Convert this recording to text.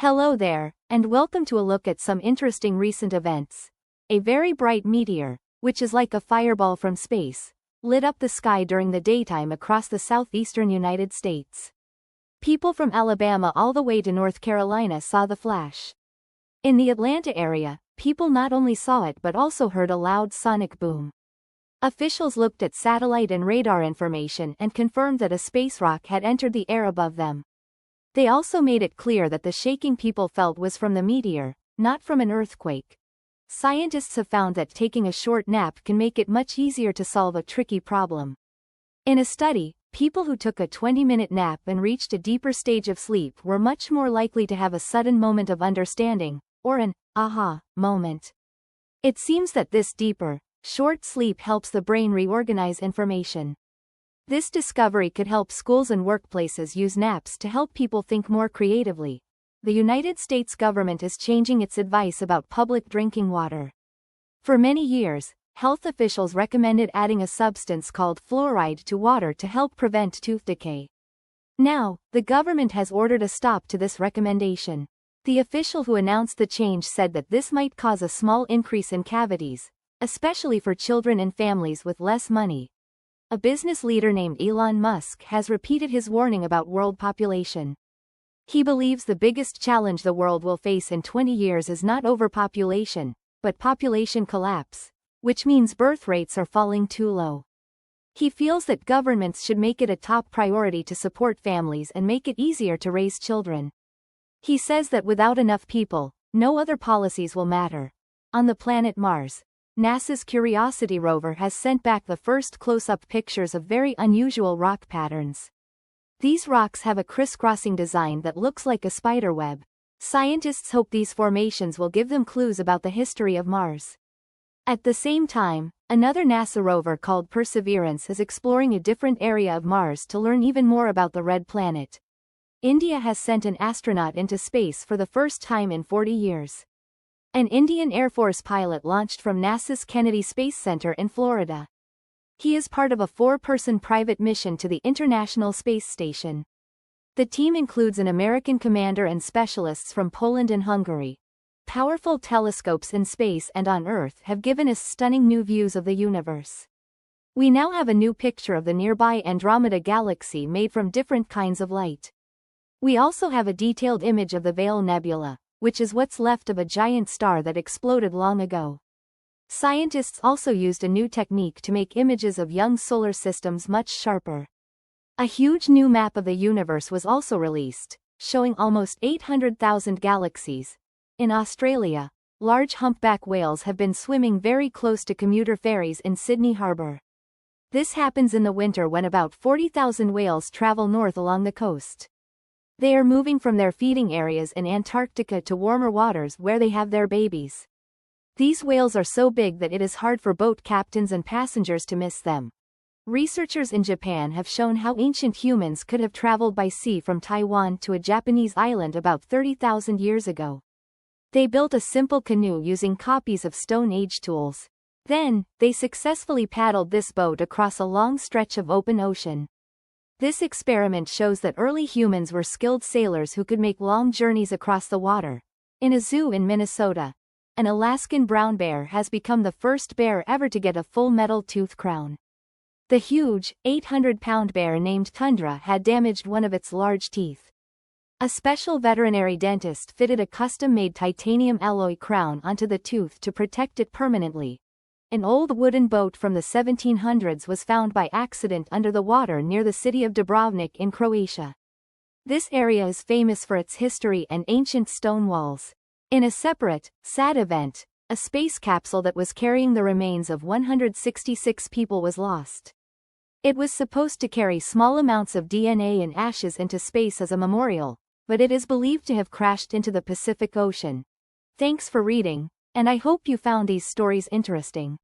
Hello there, and welcome to a look at some interesting recent events. A very bright meteor, which is like a fireball from space, lit up the sky during the daytime across the southeastern United States. People from Alabama all the way to North Carolina saw the flash. In the Atlanta area, people not only saw it but also heard a loud sonic boom. Officials looked at satellite and radar information and confirmed that a space rock had entered the air above them. They also made it clear that the shaking people felt was from the meteor, not from an earthquake. Scientists have found that taking a short nap can make it much easier to solve a tricky problem. In a study, people who took a 20-minute nap and reached a deeper stage of sleep were much more likely to have a sudden moment of understanding, or an aha moment. It seems that this deeper, short sleep helps the brain reorganize information. This discovery could help schools and workplaces use naps to help people think more creatively. The United States government is changing its advice about public drinking water. For many years, health officials recommended adding a substance called fluoride to water to help prevent tooth decay. Now, the government has ordered a stop to this recommendation. The official who announced the change said that this might cause a small increase in cavities, especially for children and families with less money. A business leader named Elon Musk has repeated his warning about world population. He believes the biggest challenge the world will face in 20 years is not overpopulation, but population collapse, which means birth rates are falling too low. He feels that governments should make it a top priority to support families and make it easier to raise children. He says that without enough people, no other policies will matter. On the planet Mars, NASA's Curiosity rover has sent back the first close-up pictures of very unusual rock patterns. These rocks have a crisscrossing design that looks like a spider web. Scientists hope these formations will give them clues about the history of Mars. At the same time, another NASA rover called Perseverance is exploring a different area of Mars to learn even more about the red planet. India has sent an astronaut into space for the first time in 40 years. An Indian Air Force pilot launched from NASA's Kennedy Space Center in Florida. He is part of a 4-person private mission to the International Space Station. The team includes an American commander and specialists from Poland and Hungary. Powerful telescopes in space and on Earth have given us stunning new views of the universe. We now have a new picture of the nearby Andromeda galaxy made from different kinds of light. We also have a detailed image of the Veil Nebula, which is what's left of a giant star that exploded long ago. Scientists also used a new technique to make images of young solar systems much sharper. A huge new map of the universe was also released, showing almost 800,000 galaxies. In Australia, large humpback whales have been swimming very close to commuter ferries in Sydney Harbour. This happens in the winter when about 40,000 whales travel north along the coast. They are moving from their feeding areas in Antarctica to warmer waters where they have their babies. These whales are so big that it is hard for boat captains and passengers to miss them. Researchers in Japan have shown how ancient humans could have traveled by sea from Taiwan to a Japanese island about 30,000 years ago. They built a simple canoe using copies of Stone Age tools. Then, they successfully paddled this boat across a long stretch of open ocean. This experiment shows that early humans were skilled sailors who could make long journeys across the water. In a zoo in Minnesota, an Alaskan brown bear has become the first bear ever to get a full metal tooth crown. The huge, 800-pound bear named Tundra had damaged one of its large teeth. A special veterinary dentist fitted a custom-made titanium alloy crown onto the tooth to protect it permanently. An old wooden boat from the 1700s was found by accident under the water near the city of Dubrovnik in Croatia. This area is famous for its history and ancient stone walls. In a separate, sad event, a space capsule that was carrying the remains of 166 people was lost. It was supposed to carry small amounts of DNA and ashes into space as a memorial, but it is believed to have crashed into the Pacific Ocean. Thanks for reading, and I hope you found these stories interesting.